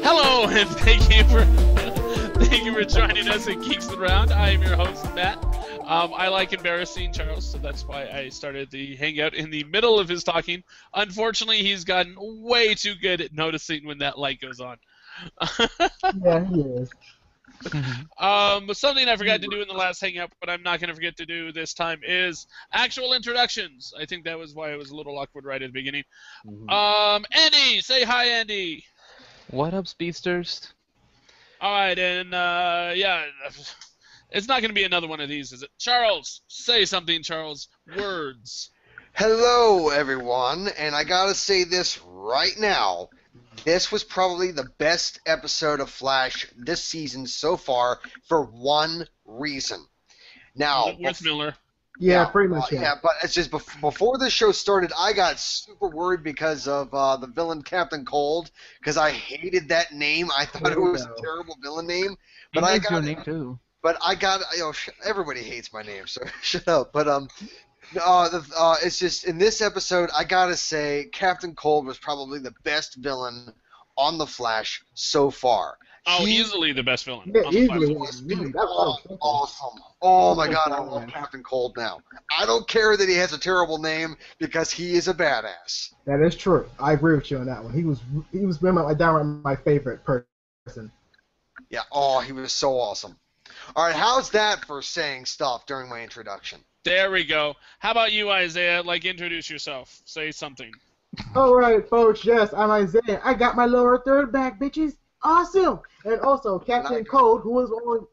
Hello, and thank you for joining us at Geeks Around. I am your host, Matt. I like embarrassing Charles, so that's why I started the hangout in the middle of his talking. Unfortunately, he's gotten way too good at noticing when that light goes on. Yeah, he is. Something I forgot to do in the last hangout, but I'm not going to forget to do this time, is actual introductions. I think that was why it was a little awkward right at the beginning. Andy, say hi, Andy. What up, speedsters? All right, and yeah, it's not going to be another one of these, is it? Charles, say something, Charles. Words. Hello, everyone, and I gotta say this right now. This was probably the best episode of Flash this season so far for one reason. Now, With Miller. Yeah, pretty much. Yeah, but it's just before the show started, I got super worried because of the villain Captain Cold, because I hated that name. I thought it was a terrible villain name. But I got your name too. But I got, everybody hates my name, so shut up. But it's just in this episode, I gotta say, Captain Cold was probably the best villain on the Flash so far. Easily the best villain. Yeah, on the easily. Flash. Awesome. Oh my God, I love Captain Cold now. I don't care that he has a terrible name because he is a badass. That is true. I agree with you on that one. He was downright my favorite person. Yeah. Oh, he was so awesome. All right, how's that for saying stuff during my introduction? There we go. How about you, Isaiah? Introduce yourself. Say something. All right, folks. Yes, I'm Isaiah. I got my lower third back, bitches. Awesome. And also Captain Cold, who was on.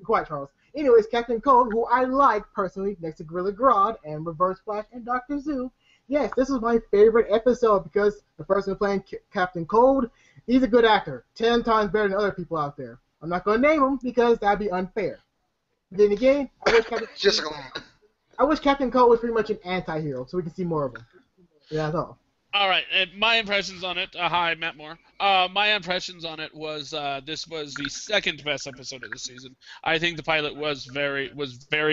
Quiet, Charles. Anyways, Captain Cold, who I like personally, next to Gorilla Grodd and Reverse Flash and Dr. Zoo. Yes, this is my favorite episode because the person playing Captain Cold, he's a good actor, 10 times better than other people out there. I'm not going to name him because that'd be unfair. Then again, I wish Captain Cold was pretty much an anti-hero, so we can see more of him. Yeah, that's all. All right, and my impressions on it. Hi, Matt Moore. My impressions on it was this was the second best episode of the season. I think the pilot was very,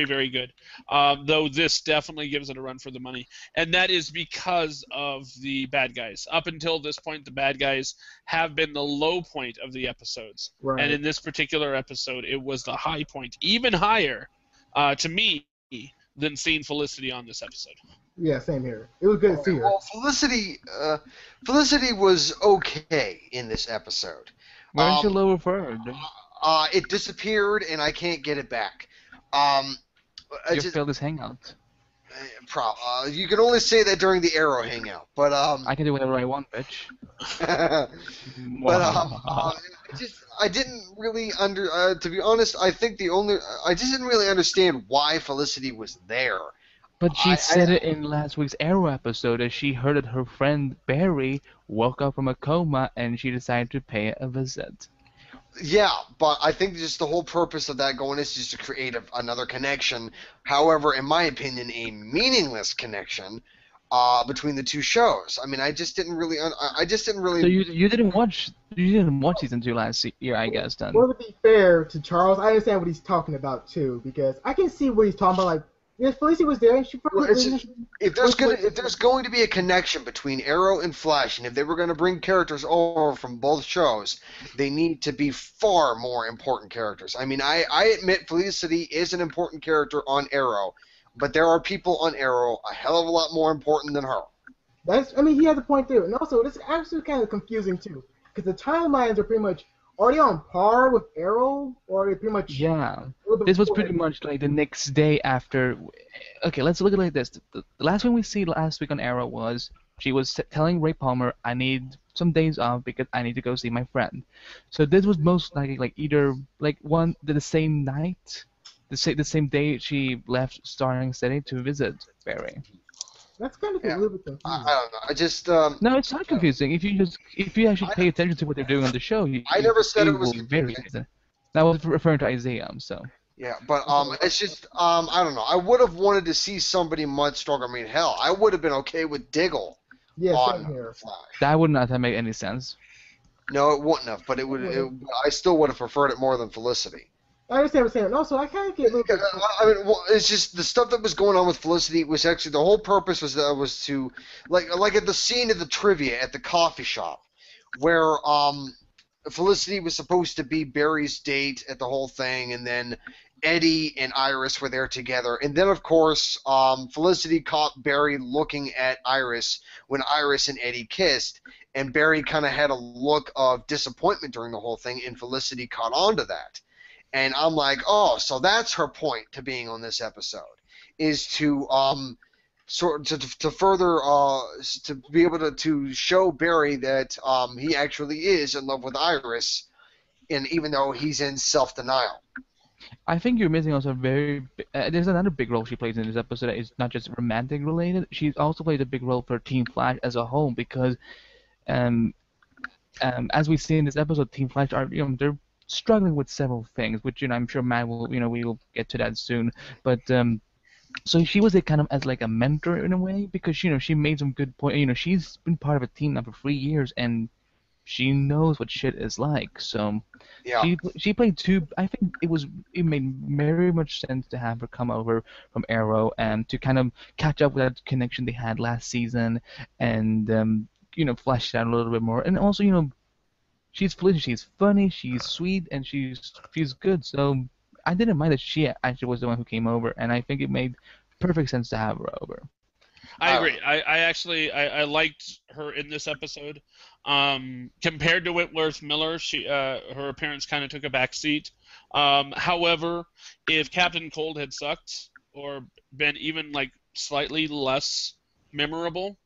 very good. Though this definitely gives it a run for the money, and that is because of the bad guys. Up until this point, the bad guys have been the low point of the episodes, right. And in this particular episode, it was the high point, even higher, to me, than seeing Felicity on this episode. Yeah, same here. It was good to see her. Well, Felicity was okay in this episode. Where's your lower third? It disappeared, and I can't get it back. You failed this hangout. You can only say that during the Arrow hangout, but I can do whatever I want, bitch. I didn't really to be honest, I think I just didn't really understand why Felicity was there. But she said it in last week's Arrow episode that she heard that her friend Barry woke up from a coma and she decided to pay a visit. Yeah, but I think just the whole purpose of that going is just to create another connection. However, in my opinion, a meaningless connection between the two shows. I mean, I just didn't really. So you didn't watch season 2 last year, I guess. Then. Well, to be fair to Charles, I understand what he's talking about too, because I can see what he's talking about. Like, if Felicity was there, she probably. If there's going to be a connection between Arrow and Flash, and if they were going to bring characters over from both shows, they need to be far more important characters. I mean, I admit Felicity is an important character on Arrow, but there are people on Arrow a hell of a lot more important than her. He has a point there, and also it's actually kind of confusing too, because the timelines are pretty much. Are they on par with Arrow, or are they pretty much... Yeah, this was pretty much like the next day after... Okay, let's look at it like this. The last one we see last week on Arrow was she was telling Ray Palmer, I need some days off because I need to go see my friend. So this was most likely either the same night, the same day she left Starling City to visit Barry. That's kind of a little bit confusing. I don't know. I just no, it's not confusing. If you actually pay attention to what they're doing on the show, I never said it was confusing. I was referring to Isaiah, so. Yeah, but it's just I don't know. I would have wanted to see somebody much stronger. I mean, hell, I would have been okay with Diggle on Flash. That would not have made any sense. No, it wouldn't have. But I still would have preferred it more than Felicity. I understand what you're saying. Also, I kind of get a little bit... it's just the stuff that was going on with Felicity was actually the whole purpose was to like at the scene of the trivia at the coffee shop where Felicity was supposed to be Barry's date at the whole thing, and then Eddie and Iris were there together. And then, of course, Felicity caught Barry looking at Iris when Iris and Eddie kissed, and Barry kind of had a look of disappointment during the whole thing, and Felicity caught on to that. And I'm like, oh, so that's her point to being on this episode, is to to further to be able to show Barry that he actually is in love with Iris, and even though he's in self-denial. I think you're missing also there's another big role she plays in this episode that is not just romantic related. She also plays a big role for Team Flash as a whole because, as we see in this episode, Team Flash are they're struggling with several things, which I'm sure Matt will we will get to that soon, but. So she was kind of as like a mentor in a way because she made some good point. She's been part of a team now for 3 years and she knows what shit is like. So Yeah. she played two. I think it made very much sense to have her come over from Arrow and to kind of catch up with that connection they had last season and flesh it out a little bit more. And also she's funny, she's sweet, and she's good. So. I didn't mind that she actually was the one who came over, and I think it made perfect sense to have her over. I agree. I liked her in this episode. Compared to Whitworth Miller, her appearance kind of took a back seat. However, if Captain Cold had sucked or been even like slightly less memorable,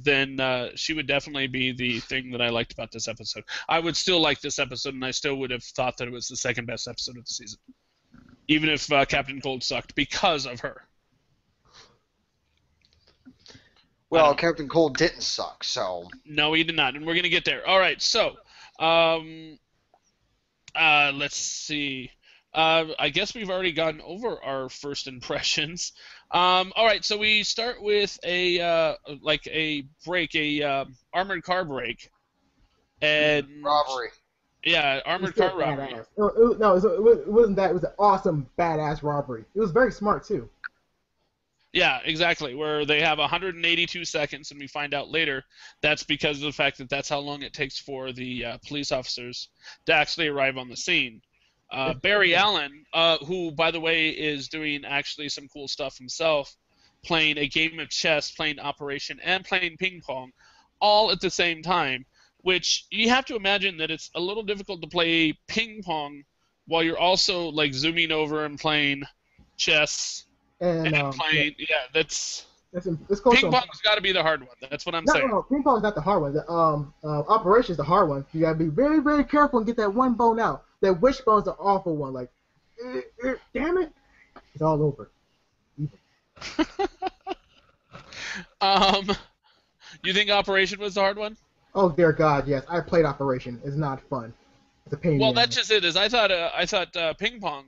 then she would definitely be the thing that I liked about this episode. I would still like this episode, and I still would have thought that it was the second best episode of the season, even if Captain Cold sucked because of her. Well, Captain Cold didn't suck, so... No, he did not, and we're going to get there. All right, so let's see. I guess we've already gotten over our first impressions. All right, so we start with a armored car break, and Robbery. Yeah, armored car robbery. No, it wasn't that. It was an awesome, badass robbery. It was very smart too. Yeah, exactly. Where they have 182 seconds, and we find out later that's because of the fact that that's how long it takes for the police officers to actually arrive on the scene. Barry Allen, who, by the way, is doing actually some cool stuff himself, playing a game of chess, playing Operation, and playing ping pong, all at the same time, which you have to imagine that it's a little difficult to play ping pong while you're also like zooming over and playing chess and playing. Yeah, that's ping pong's got to be the hard one. That's what I'm saying. No, ping pong's not the hard one. The Operation's the hard one. You gotta be very, very careful and get that one bone out. That wishbone's the awful one. Like, damn it, it's all over. You think Operation was the hard one? Oh dear God, yes. I played Operation. It's not fun. It's a pain. Well, that's just it. I thought ping pong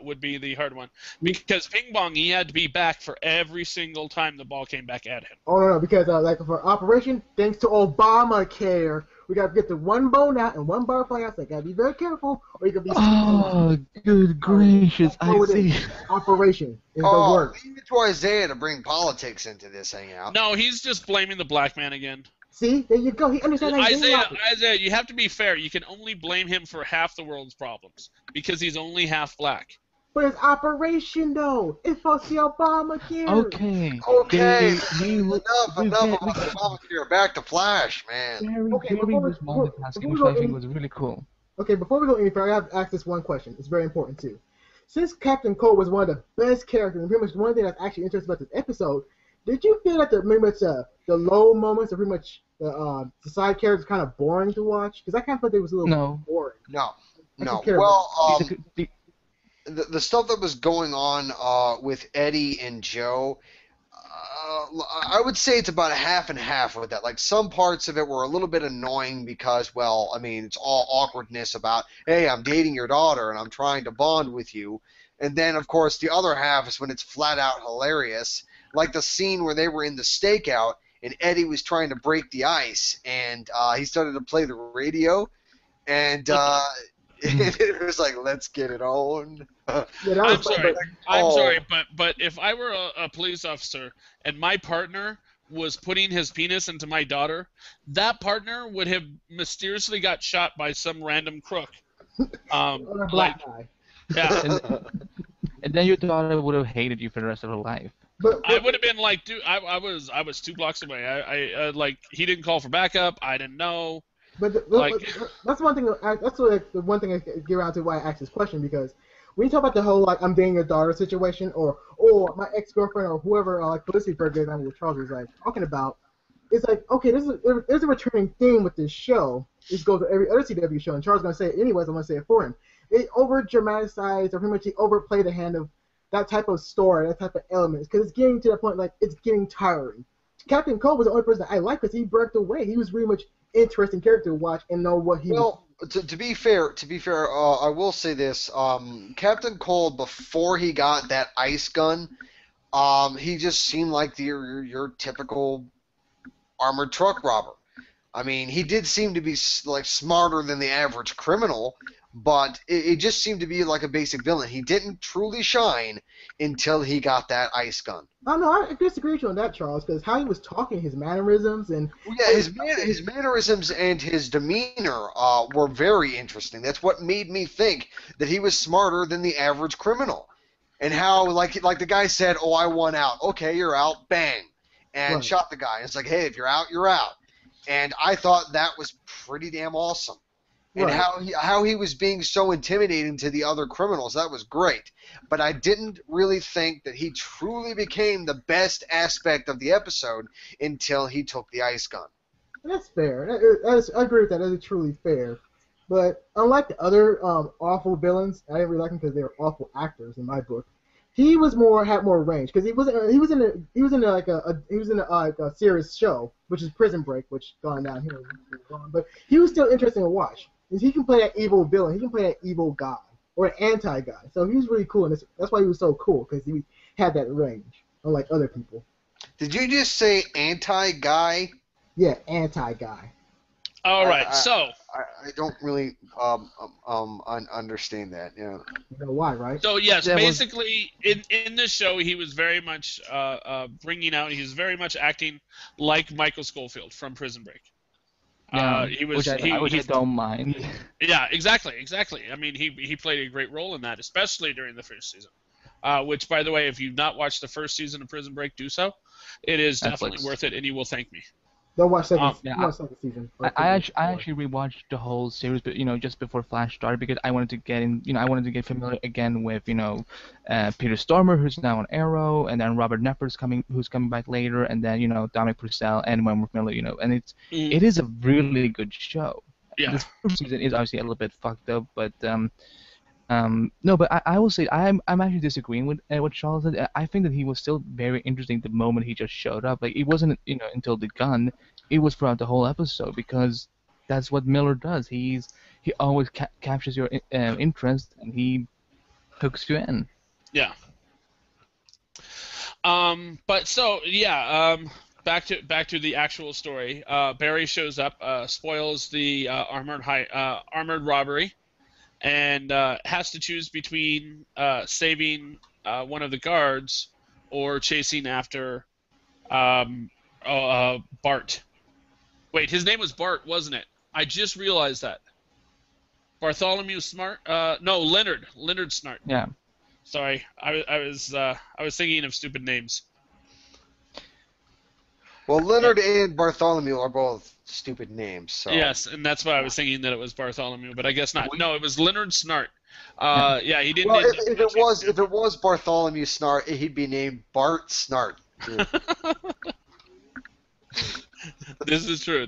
would be the hard one because ping pong he had to be back for every single time the ball came back at him. Oh no, because like for Operation, thanks to Obamacare, we gotta get the one bone out and one bar fly out. So gotta be very careful, or you could be. Oh, good gracious! I see. Operation is the word. Leave it to Isaiah to bring politics into this hangout. No, he's just blaming the black man again. See, there you go. He understands. Isaiah, you have to be fair. You can only blame him for half the world's problems because he's only half black. But it's Operation, though. It's supposed to be Obamacare. Okay. Enough about Obamacare. Back to Flash, man. Barry was multitasking, which I think was really cool. Okay, before we go any further, I have to ask this one question. It's very important, too. Since Captain Cold was one of the best characters, and pretty much one thing that's actually interesting about this episode, did you feel that pretty much the low moments are pretty much the side characters kind of boring to watch? Because I kind of thought they was a little boring. No. Well, the stuff that was going on with Eddie and Joe, I would say it's about half and half with that. Like some parts of it were a little bit annoying because, well, I mean, it's all awkwardness about, hey, I'm dating your daughter and I'm trying to bond with you. And then, of course, the other half is when it's flat out hilarious. Like the scene where they were in the stakeout and Eddie was trying to break the ice and he started to play the radio and it was like, let's get it on. I'm sorry, but if I were a police officer and my partner was putting his penis into my daughter, that partner would have mysteriously got shot by some random crook. Or a black guy. Yeah. And then your daughter would have hated you for the rest of her life. I would have been like, dude, I was 2 blocks away. I like, he didn't call for backup. I didn't know. But that's one thing. That's the one thing I get around to why I asked this question, because when you talk about the whole like I'm dating your daughter situation, or my ex-girlfriend or whoever, like Felicity, for example, what Charles was like talking about, it's like, okay, there's a returning theme with this show. This goes to every other CW show, and Charles is gonna say it anyways. I'm gonna say it for him. It over dramatized, or pretty much he overplayed the hand of that type of story, that type of elements, because it's getting to the point like it's getting tiring. Captain Cold was the only person that I liked because he broke away. He was really much interesting character to watch and know what he. Well, to be fair, I will say this: Captain Cold, before he got that ice gun, he just seemed like your typical armored truck robber. I mean, he did seem to be like smarter than the average criminal, but it just seemed to be like a basic villain. He didn't truly shine until he got that ice gun. Oh no, I disagree with you on that, Charles, because how he was talking, his mannerisms, and yeah, his mannerisms and his demeanor were very interesting. That's what made me think that he was smarter than the average criminal. And how, like the guy said, "Oh, I won out. Okay, you're out." Bang, and Right. shot the guy. It's like, hey, if you're out, you're out. And I thought that was pretty damn awesome. And Right. how he was being so intimidating to the other criminals, that was great. But I didn't really think that he truly became the best aspect of the episode until he took the ice gun. That's fair. I agree with that. That is truly fair. But unlike the other awful villains, I didn't really like them because they were awful actors in my book. He had more range because he was in a serious show, which is Prison Break, which gone down here, but he was still interesting to watch. 'Cause he can play that evil villain, he can play that evil guy or an anti guy. So he was really cool, and that's why he was so cool, because he had that range, unlike other people. Did you just say anti-guy? Yeah, anti guy. All right. So I don't really understand that. Yeah. You know why, right? So yes, That was- basically in this show he was very much bringing out. He was very much acting like Michael Scofield from Prison Break. Yeah, He was. which I don't mind. Yeah, exactly. I mean, he played a great role in that, especially during the first season. Which, by the way, if you've not watched the first season of Prison Break, do so. It is definitely Netflix. worth it, and you will thank me. Don't watch second, Yeah, watch second season. I actually rewatched the whole series, but just before Flash started, because I wanted to get in, I wanted to get familiar again with Peter Stormer, who's now on Arrow, and then Robert Knepper's who's coming back later, and then Dominic Purcell and Wentworth Miller, and it is a really good show. Yeah. This first season is obviously a little bit fucked up, but no, but I will say I'm actually disagreeing with what Charles said. I think that he was still very interesting the moment he just showed up. Like, it wasn't until the gun. It was throughout the whole episode, because that's what Miller does. He always captures your interest, and he hooks you in. Yeah. But so yeah. Back to the actual story. Barry shows up, spoils the armored robbery, and has to choose between saving one of the guards or chasing after Bart. Wait, his name was Bart, wasn't it? I just realized that. Bartholomew Smart? No, Leonard. Leonard Snart. Yeah. Sorry, I was thinking of stupid names. Well, Leonard and Bartholomew are both stupid names. So. Yes, and that's why I was thinking that it was Bartholomew, but I guess not. No, it was Leonard Snart. Yeah, he didn't. Well, if it was Bartholomew Snart, he'd be named Bart Snart. This is true.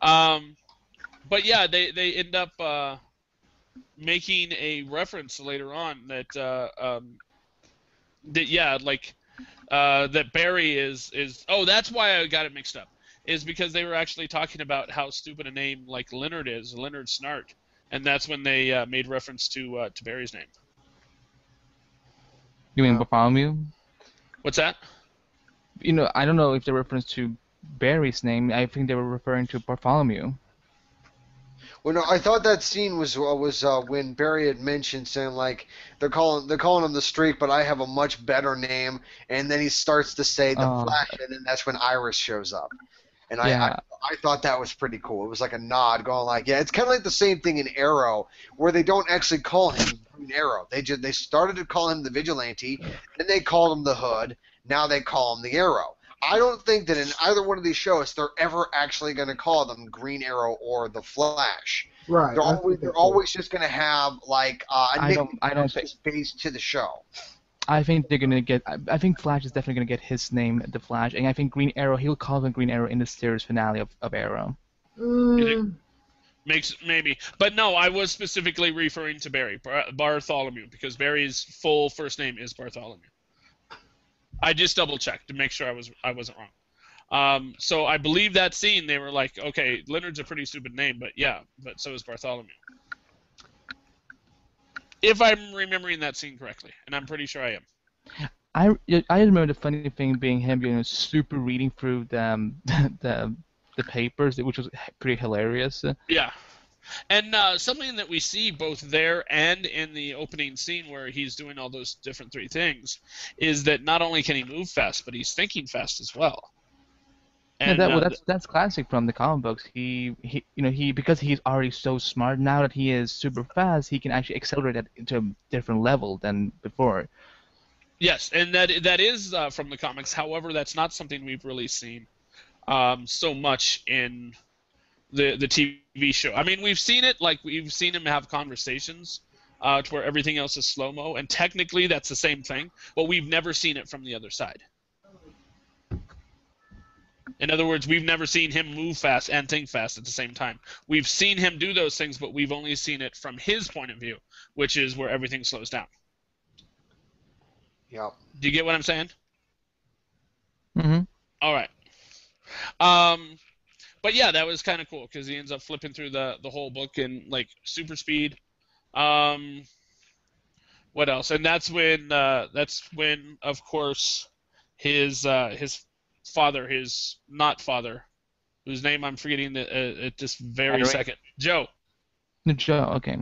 But yeah, they end up making a reference later on that that Barry is. Oh, that's why I got it mixed up. Is because they were actually talking about how stupid a name like Leonard is, Leonard Snart, and that's when they made reference to Barry's name. You mean Bartholomew? What's that? I don't know if they reference to Barry's name. I think they were referring to Bartholomew. Well, no, I thought that scene was when Barry had mentioned saying like they're calling him the Streak, but I have a much better name, and then he starts to say the Oh, Flash, and then that's when Iris shows up, and yeah. I thought that was pretty cool. It was like a nod, going like, yeah, it's kind of like the same thing in Arrow, where they don't actually call him Green Arrow. They started to call him the Vigilante, then they called him the Hood, now they call him the Arrow. I don't think that in either one of these shows they're ever actually going to call them Green Arrow or the Flash. Right. They're always just going to have like a nickname I don't that's think. just based to the show. I think they're gonna get. I think Flash is definitely gonna get his name, the Flash, and I think Green Arrow. He'll call him Green Arrow in the series finale of Arrow. Mm, Maybe, but no, I was specifically referring to Barry Bartholomew because Barry's full first name is Bartholomew. I just double checked to make sure I wasn't wrong. So I believe that scene they were like, okay, Leonard's a pretty stupid name, but yeah, but so is Bartholomew. If I'm remembering that scene correctly, and I'm pretty sure I am. I remember the funny thing being him, super reading through the papers, which was pretty hilarious. Yeah. And something that we see both there and in the opening scene where he's doing all those different three things is that not only can he move fast, but he's thinking fast as well. And that's classic from the comic books. He because he's already so smart now that he is super fast, he can actually accelerate it to a different level than before. yes, and that is from the comics. However, that's not something we've really seen so much in the TV show. I mean, we've seen it, like we've seen him have conversations to where everything else is slow-mo, and technically that's the same thing, but we've never seen it from the other side. In other words, we've never seen him move fast and think fast at the same time. We've seen him do those things, but we've only seen it from his point of view, which is where everything slows down. Yeah. Do you get what I'm saying? Mm-hmm. All right. But yeah, that was kind of cool because he ends up flipping through the whole book in like super speed. What else? And that's when of course his father, his not father, whose name I'm forgetting at this very second, Joe. Joe, okay.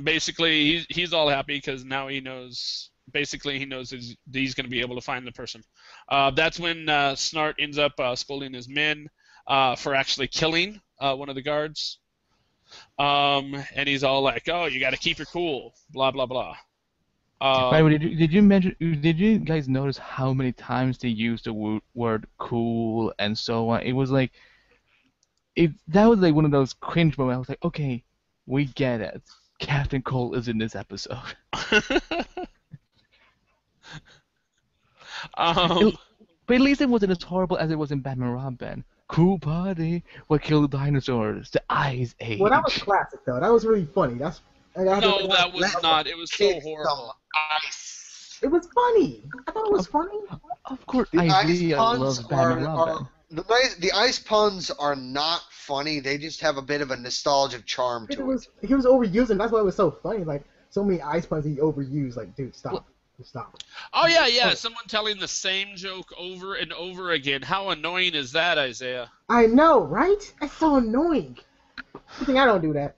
Basically, he's all happy because now he knows. Basically, he knows he's going to be able to find the person. That's when Snart ends up scolding his men for actually killing one of the guards. And he's all like, "Oh, you got to keep your cool," blah blah blah. By the way, did you guys notice how many times they used the word "cool" and so on? It was like, that was like one of those cringe moments. I was like, okay, we get it. Captain Cold is in this episode. But at least it wasn't as horrible as it was in Batman Robin. Cool party, what killed the dinosaurs? The Ice Age. well, that was classic though. That was really funny. No, that was not. It was so horrible. Ice. It was funny. I thought it was funny. Of course, The ice Isaiah puns loves Batman Robin. the ice puns are not funny. They just have a bit of a nostalgic charm to it. He was overusing. That's why it was so funny. Like so many ice puns he overused. Like, dude, stop. Stop. Oh yeah. Someone telling the same joke over and over again. How annoying is that, Isaiah? I know, right? That's so annoying. You think I don't do that?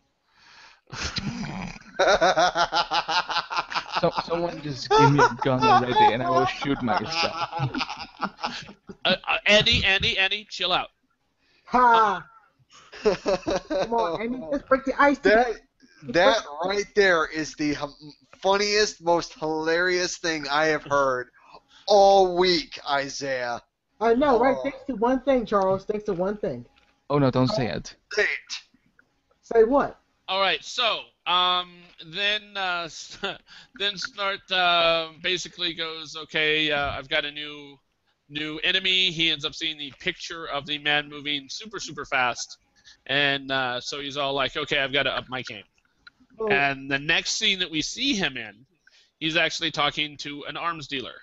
So, someone just give me a gun already, and I will shoot myself. Andy, chill out. Ha! Come on, Andy, let's break the ice. That right there is the funniest, most hilarious thing I have heard all week, Isaiah. I know, right? Thanks to one thing, Charles. Thanks to one thing. Oh no, don't say it. Say it. Say what? All right, so then Snart basically goes, okay, I've got a new enemy. He ends up seeing the picture of the man moving super, super fast. And so he's all like, okay, I've got to up my game. Oh. And the next scene that we see him in, he's actually talking to an arms dealer.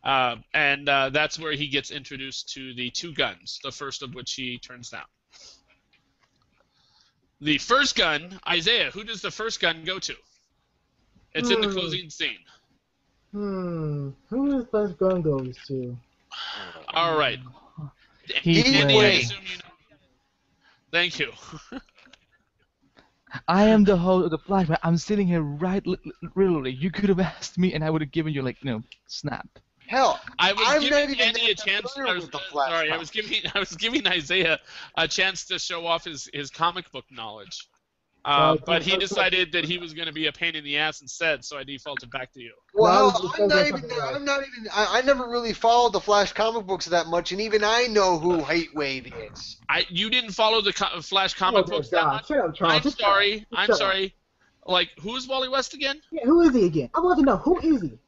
And that's where he gets introduced to the two guns, the first of which he turns down. The first gun, Isaiah, who does the first gun go to? It's in the closing scene. Who does the first gun goes to? All right. Heath Andy, I Ledger. assume you know. Thank you. I am the host of the Flash, man. I'm sitting here literally. You could have asked me, and I would have given you like, snap. Hell, I was I'm not giving even Andy a that chance. familiar with the Flash Sorry, comics. I was giving Isaiah a chance to show off his comic book knowledge. But he decided that he was going to be a pain in the ass instead, so I defaulted back to you. Well, No, hell, I never really followed the Flash comic books that much, and even I know who Hatewave is. You didn't follow the Flash comic books that much. Shut up, Charles. I'm sorry. I'm Shut up. sorry. Like, who's Wally West again? Yeah, who is he again? I want to know, who is he?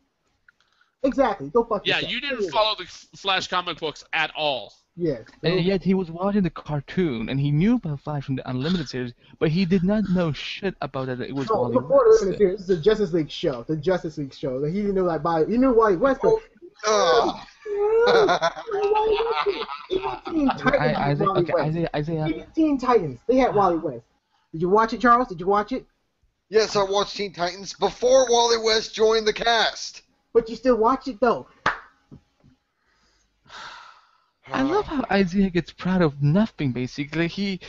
Exactly. Go fuck Yeah, yourself. you didn't follow the Flash comic books at all. Yes. And yet he was watching the cartoon, and he knew about Flash from the Unlimited series, but he did not know shit about that it was No, Wally before the West. Limited Series, this is the Justice League show. The Justice League show. Like, he didn't know he knew Wally West, but Teen Titans had Wally West. Isaiah. Even Teen Titans, they had Wally West. Did you watch it, Charles? Did you watch it? Yes, I watched Teen Titans before Wally West joined the cast. But you still watch it though. I love how Isaiah gets proud of nothing. Basically,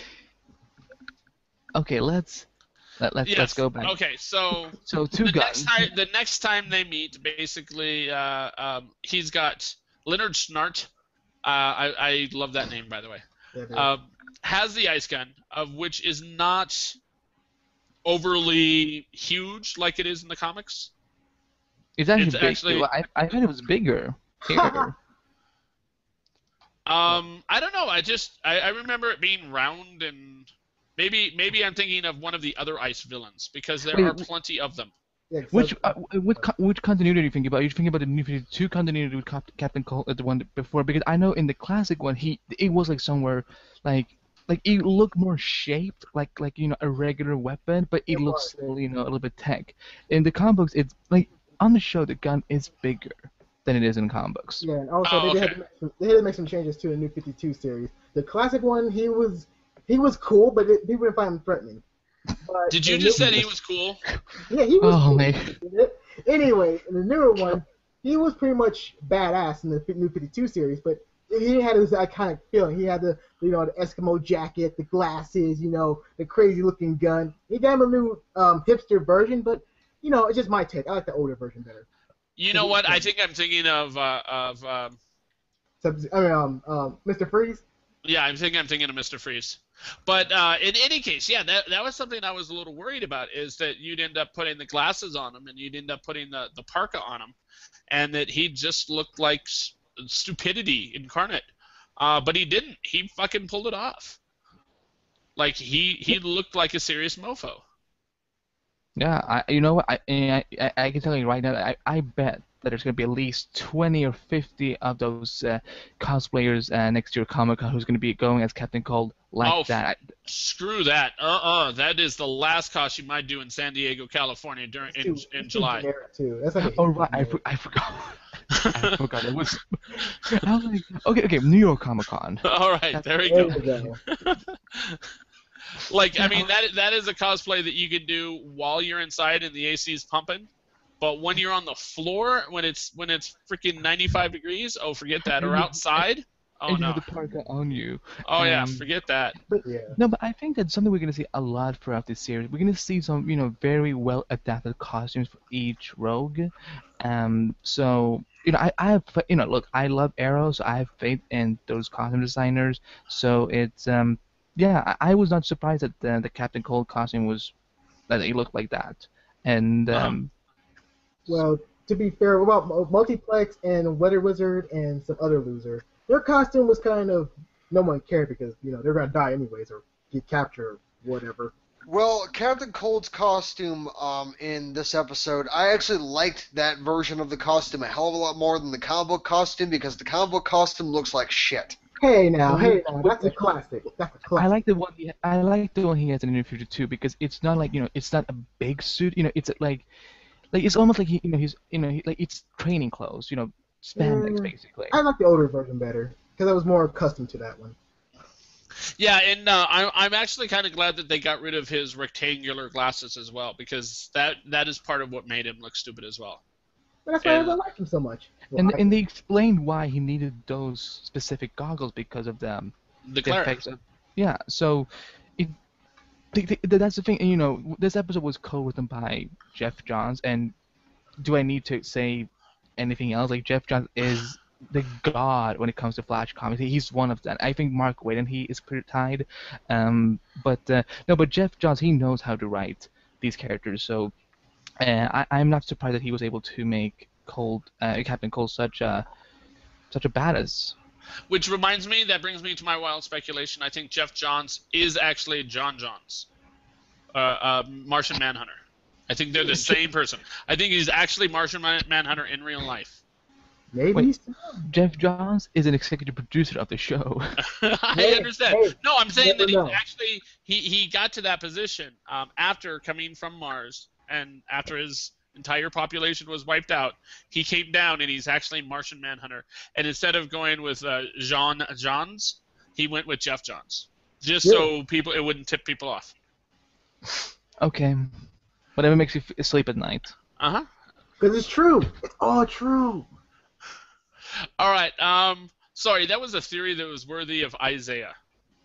Okay, let's go back. Okay, so two guys. The next time they meet, basically, he's got Leonard Snart. I love that name, by the way. Yeah, has the ice gun, of which is not overly huge like it is in the comics. It's actually It's big. actually- I thought it was bigger. Here. I don't know. I remember it being round, and maybe I'm thinking of one of the other ice villains, because there are plenty of them. yeah, Which continuity do you think about? Are you thinking about the New 52 continuity with Captain Cold, the one before? Because I know in the classic one, it was like somewhere like it looked more shaped like a regular weapon, but it looks still a little bit tech. In the comic books, it's like on the show the gun is bigger than it is in comic books. Yeah, and also they had to make some changes to the New 52 series. The classic one, he was cool, but people didn't find him threatening. But Did you just say he was cool? Yeah, he was. Oh cool. man. Anyway, in the newer one, he was pretty much badass in the New 52 series, but he didn't have this iconic feeling. He had the the Eskimo jacket, the glasses, the crazy looking gun. He got him a new hipster version, but it's just my take. I like the older version better. You know what? I think I'm thinking of Mr. Freeze. Yeah, I'm thinking of Mr. Freeze. But in any case, yeah, that was something I was a little worried about, is that you'd end up putting the glasses on him and you'd end up putting the parka on him, and that he just looked like stupidity incarnate. But he didn't. He fucking pulled it off. Like, he looked like a serious mofo. Yeah, you know what? I can tell you right now. I bet that there's gonna be at least 20 or 50 of those cosplayers next year Comic-Con who's gonna be going as Captain Cold like that. Screw that. That is the last costume I do in San Diego, California in July. Too. That's like Oh right, I forgot. I forgot. It was. I was like, okay, New York Comic-Con. All right, there we go. Like, I mean, that is a cosplay that you can do while you're inside and the AC is pumping, but when you're on the floor, when it's freaking 95 degrees, oh, forget that. Or outside, oh and no. you have the parka on you. Oh yeah, forget that. No, but I think that's something we're gonna see a lot throughout this series. We're gonna see some, very well adapted costumes for each rogue. So I have, look, I love Arrow, so I have faith in those costume designers. So it's yeah, I was not surprised that the Captain Cold costume that it looked like that. And well, to be fair, what about Multiplex and Weather Wizard and some other loser? Their costume was kind of, no one cared because they're gonna die anyways or get captured or whatever. Well, Captain Cold's costume in this episode, I actually liked that version of the costume a hell of a lot more than the comic book costume, because the comic book costume looks like shit. Hey now, that's a classic. That's a classic. I like the one he has in the New Future too, because it's not like it's not a big suit. It's like it's almost like it's training clothes. Spandex basically. I like the older version better because I was more accustomed to that one. Yeah, and I'm actually kind of glad that they got rid of his rectangular glasses as well, because that is part of what made him look stupid as well. But that's why I like him so much. And they explained why he needed those specific goggles because of the glare. effects of Yeah, so it, that's the thing. And, this episode was co-written by Jeff Johns, and do I need to say anything else? Like Jeff Johns is the god when it comes to Flash comics. He's one of them. I think Mark Waid and he is pretty tied. But no, but Jeff Johns, he knows how to write these characters. So I'm not surprised that he was able to make Captain Cold such a badass. Which reminds me, that brings me to my wild speculation. I think Jeff Johns is actually John Johns, Martian Manhunter. I think they're the same person. I think he's actually Martian Manhunter in real life. Maybe. Wait, Jeff Johns is an executive producer of the show. I understand. Hey, No, I'm saying that never he's know. actually he got to that position after coming from Mars and after his entire population was wiped out. He came down and he's actually Martian Manhunter. And instead of going with Jean Johns, he went with Jeff Johns, just so it wouldn't tip people off. Okay, whatever makes you sleep at night. Uh-huh. Because it's true. It's all true. All right. Sorry, that was a theory that was worthy of Isaiah.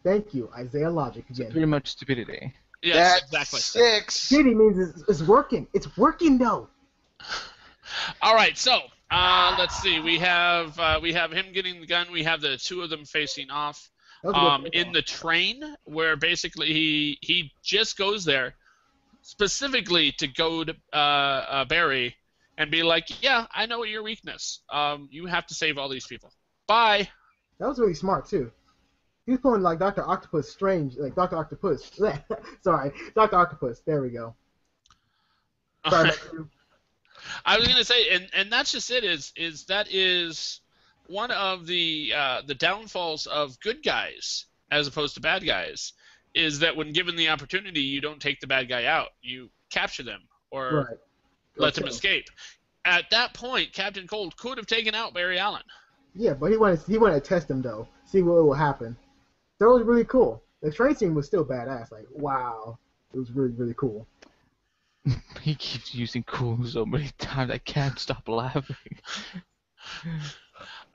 Thank you, Isaiah Logic again. Pretty much stupidity. Yes, That's exactly. 6. Shitty means it's working. It's working though. All right, so let's see. We have him getting the gun. We have the two of them facing off That was a good in the train, where basically he just goes there specifically to goad Barry and be like, yeah, I know your weakness. You have to save all these people. Bye. That was really smart too. He was pulling like Dr. Octopus Strange, like Dr. Octopus. Sorry, Dr. Octopus. There we go. Sorry about you. I was gonna say, and that's just it. That is one of the downfalls of good guys as opposed to bad guys, is that when given the opportunity, you don't take the bad guy out. You capture them or Right. let them escape. At that point, Captain Cold could have taken out Barry Allen. Yeah, but he wanted to test him though, see what will happen. That was really cool. The train scene was still badass. Like, wow, it was really really cool. He keeps using cool so many times, I can't stop laughing.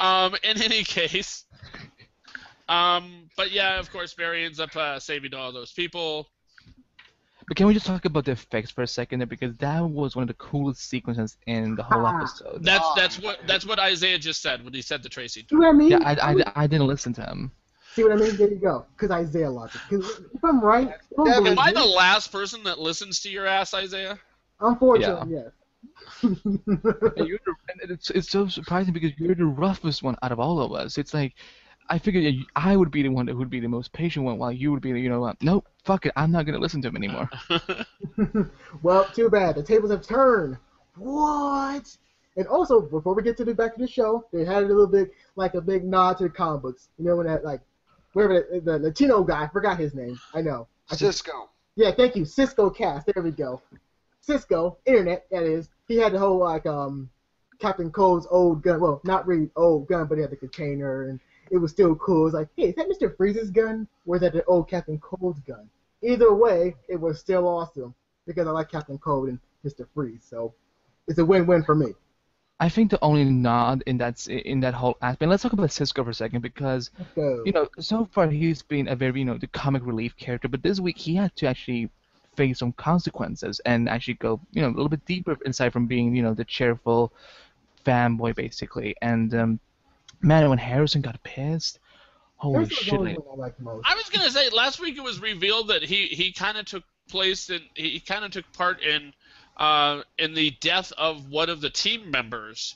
In any case, but yeah, of course, Barry ends up saving all those people. But can we just talk about the effects for a second there, because that was one of the coolest sequences in the whole episode. That's what Isaiah just said when he said the tracing. See what I mean? Yeah, I didn't listen to him. See what I mean? There you go. Because Isaiah Logic. 'Cause if I'm right, Am I the last person that listens to your ass, Isaiah? Unfortunately, yes. And it's so surprising because you're the roughest one out of all of us. It's like, I figured I would be the one that would be the most patient one, while you would be nope, fuck it, I'm not going to listen to him anymore. Well, too bad. The tables have turned. What? And also, before we get to the back of the show, they had a little bit like a big nod to the comic books. You know, when that, like, wherever the Latino guy, I forgot his name. I know. Cisco. Yeah, thank you. Cisco Cast. There we go. Cisco, internet, that is. He had the whole, like, Captain Cold's old gun. Well, not really old gun, but he had the container, and it was still cool. It was like, hey, is that Mr. Freeze's gun? Or is that the old Captain Cold's gun? Either way, it was still awesome, because I like Captain Cold and Mr. Freeze, so it's a win-win for me. I think the only nod in that whole aspect. Let's talk about Cisco for a second, because So, so far he's been a very the comic relief character, but this week he had to actually face some consequences and actually go a little bit deeper inside from being the cheerful fanboy basically. And man, when Harrison got pissed, holy Harrison's the shit! only one I like the most. I was gonna say last week it was revealed that he kind of took part in the death of one of the team members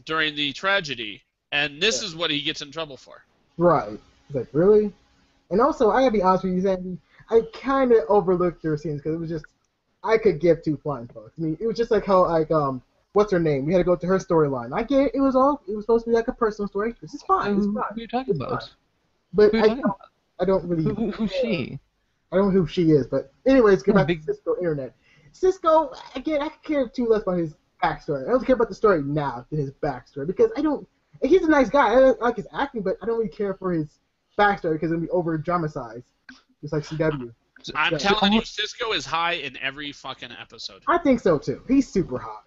during the tragedy, and this is what he gets in trouble for. Right. It's like, really? And also, I gotta be honest with you, Sandy, I kind of overlooked their scenes because it was just, I could give two flying fucks. I mean, it was just like how, like, what's her name? We had to go to her storyline. I get it. It was supposed to be like a personal story. This is fine. It's fine. Who are you talking about? Fine. But Who are you talking about? I don't really. Who's she? I don't know who she is, but anyways, get Yeah, back big- to Cisco Internet. Cisco, again, I could care too less about his backstory. I don't care about the story now than his backstory because I don't. He's a nice guy. I like his acting, but I don't really care for his backstory because it'll be over dramatized, just like CW. I'm Yeah. telling you, Cisco is high in every fucking episode. I think so too. He's super high.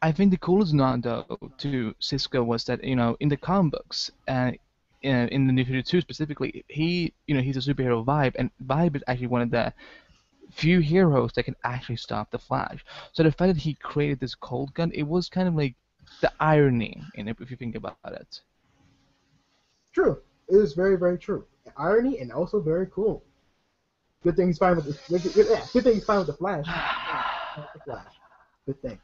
I think the coolest nod though to Cisco was that in the comic books, in the New 52 specifically, he's a superhero Vibe, and Vibe is actually one of the few heroes that can actually stop the Flash. So the fact that he created this cold gun, it was kind of like the irony in it, if you think about it. True. It is very, very true. Irony and also very cool. Good thing he's fine with the good thing he's fine with the Flash. The Flash. Good thing.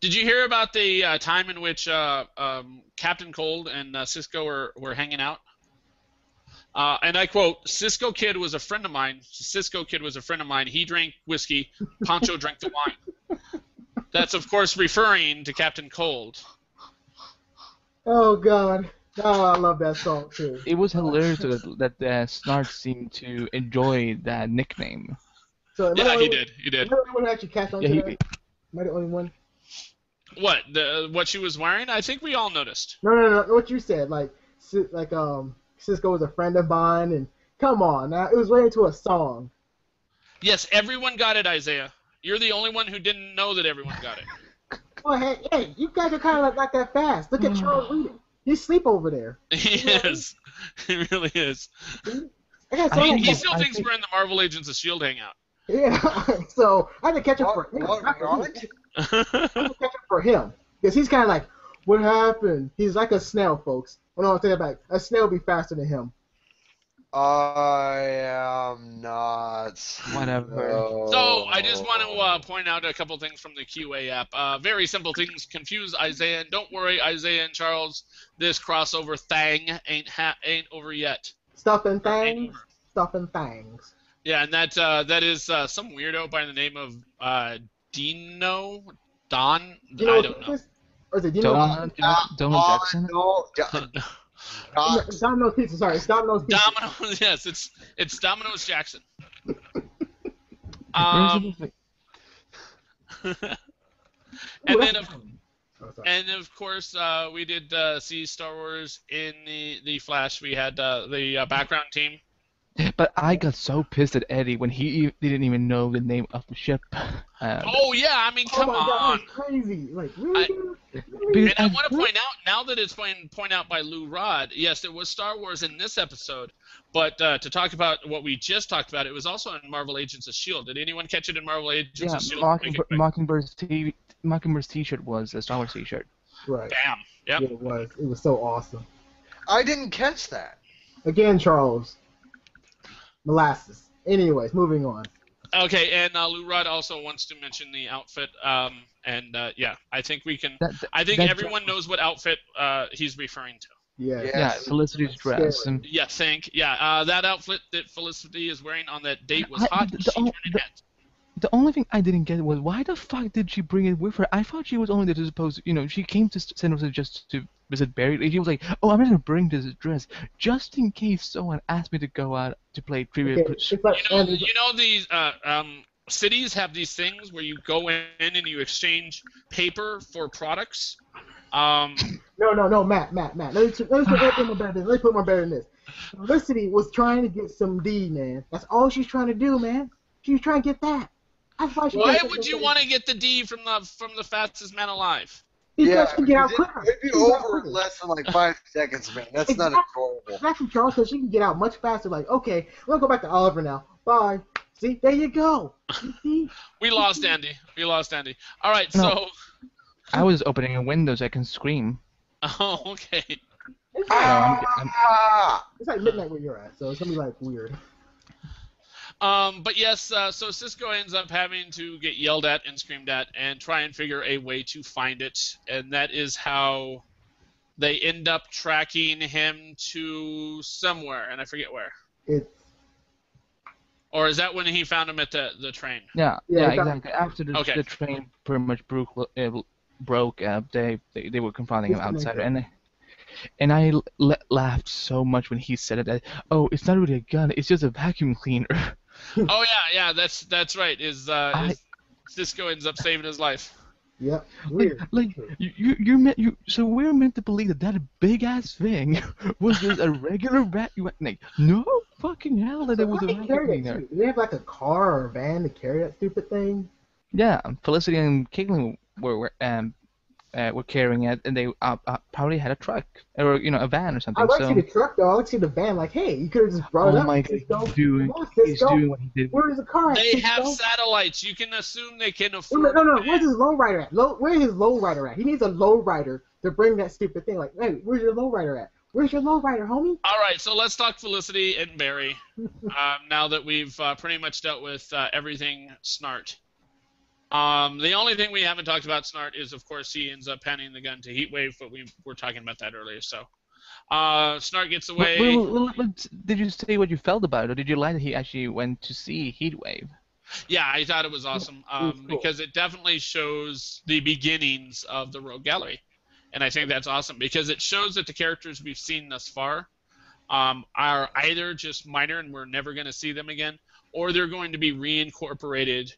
Did you hear about the time in which Captain Cold and Cisco were hanging out? And I quote, Cisco Kid was a friend of mine. Cisco Kid was a friend of mine. He drank whiskey. Pancho drank the wine. That's, of course, referring to Captain Cold. Oh, God. Oh, I love that song, too. It was hilarious that Snart seemed to enjoy that nickname. So, Yeah, he did. Am I the only one who actually catch on to that? Am I the only one? What? What she was wearing? I think we all noticed. No. What you said, Cisco was a friend of mine, and come on, now it was related to a song. Yes, everyone got it, Isaiah. You're the only one who didn't know that everyone got it. Oh, hey, you guys are kind of like that fast. Look at Charles Whedon. He's asleep over there. He is. He really is. He still thinks we're in the Marvel Agents of S.H.I.E.L.D. hangout. Yeah, so I had to catch up for him. I had to catch up for him. Because he's kind of like, what happened? He's like a snail, folks. Well, no, I'll take that back. A snail will be faster than him. I am not. Whatever. No. So I just want to point out a couple things from the QA app. Very simple things confuse Isaiah. And don't worry, Isaiah and Charles, this crossover thing ain't over yet. Stuff and things. Yeah, and that is some weirdo by the name of Dino. Don? I don't know. Or is it Dino? Donald Jackson? Domino's Pizza, sorry. It's Domino's Pizza. Domino's, yes, it's Domino's Jackson. And of course, we did see Star Wars in the Flash. We had the background team. But I got so pissed at Eddie when he didn't even know the name of the ship. Oh yeah, I mean, come on. God, that's crazy. Like, really? And I want to point out, now that it's been pointed out by Lou Rod, yes, there was Star Wars in this episode, but to talk about what we just talked about, it was also in Marvel Agents of S.H.I.E.L.D. Did anyone catch it in Marvel Agents of S.H.I.E.L.D.? Mockingbird's T-shirt was a Star Wars T-shirt. Right. Bam. Yep. Yeah, it was. It was so awesome. I didn't catch that. Again, Charles. Molasses. Anyways, moving on. Okay, and Lou Rod also wants to mention the outfit, yeah, I think we can. I think everyone knows what outfit he's referring to. Yeah. Yes. Yeah, Felicity's dress. That outfit that Felicity is wearing on that date was hot. The only thing I didn't get was why the fuck did she bring it with her? I thought she was only there to she came to San Jose just to visit Barry. She was like, oh, I'm going to bring this dress just in case someone asked me to go out to play trivia. You know these cities have these things where you go in and you exchange paper for products. No, Matt. Let me put more better than this. Felicity was trying to get some D, man. That's all she's trying to do, man. She was trying to get that. Why would you want to get the D from the fastest man alive? Because she can get out quicker. It'd be over in less than like 5 seconds, man. That's not enjoyable. Exactly, Charles, because she can get out much faster. Like, okay, I'm going to go back to Oliver now. Bye. See, there you go. See? We lost Andy. All right, so... I was opening a window so I can scream. Oh, okay. It's like midnight where you're at, so it's going to be like weird. But yes, so Cisco ends up having to get yelled at and screamed at and try and figure a way to find it. And that is how they end up tracking him to somewhere, and I forget where. Or is that when he found him at the train? Yeah, exactly. After the train pretty much broke, they were confronting him outside. And I laughed so much when he said it. That, oh, it's not really a gun; it's just a vacuum cleaner. Oh yeah, that's right. Cisco ends up saving his life. Yep. Weird. So we're meant to believe that big ass thing was just a regular vacuum. No fucking hell that it was a vacuum cleaner. Do they have like a car or a van to carry that stupid thing? Yeah, Felicity and Caitlin were were carrying it, and they probably had a truck or a van or I'd something. like to see So, the truck though. I'd like to see the van. Like, hey, you could have just brought oh it up, my God, Cisco. doing Come on, he's Cisco. doing what he did. Where's the car at, They Cisco? have satellites. You can assume they can Wait a afford. minute, no. Where's his lowrider at? Where's his lowrider at? He needs a lowrider to bring that stupid thing. Like, hey, where's your lowrider at? Where's your lowrider, homie? All right, so let's talk Felicity and Barry. Now that we've pretty much dealt with everything Snart. The only thing we haven't talked about Snart is, of course, he ends up handing the gun to Heatwave, but we were talking about that earlier. So Snart gets away. Did you say what you felt about it, or did you like that he actually went to see Heatwave? Yeah, I thought it was awesome cool. because it definitely shows the beginnings of the Rogue Gallery. And I think that's awesome because it shows that the characters we've seen thus far are either just minor and we're never going to see them again, or they're going to be reincorporated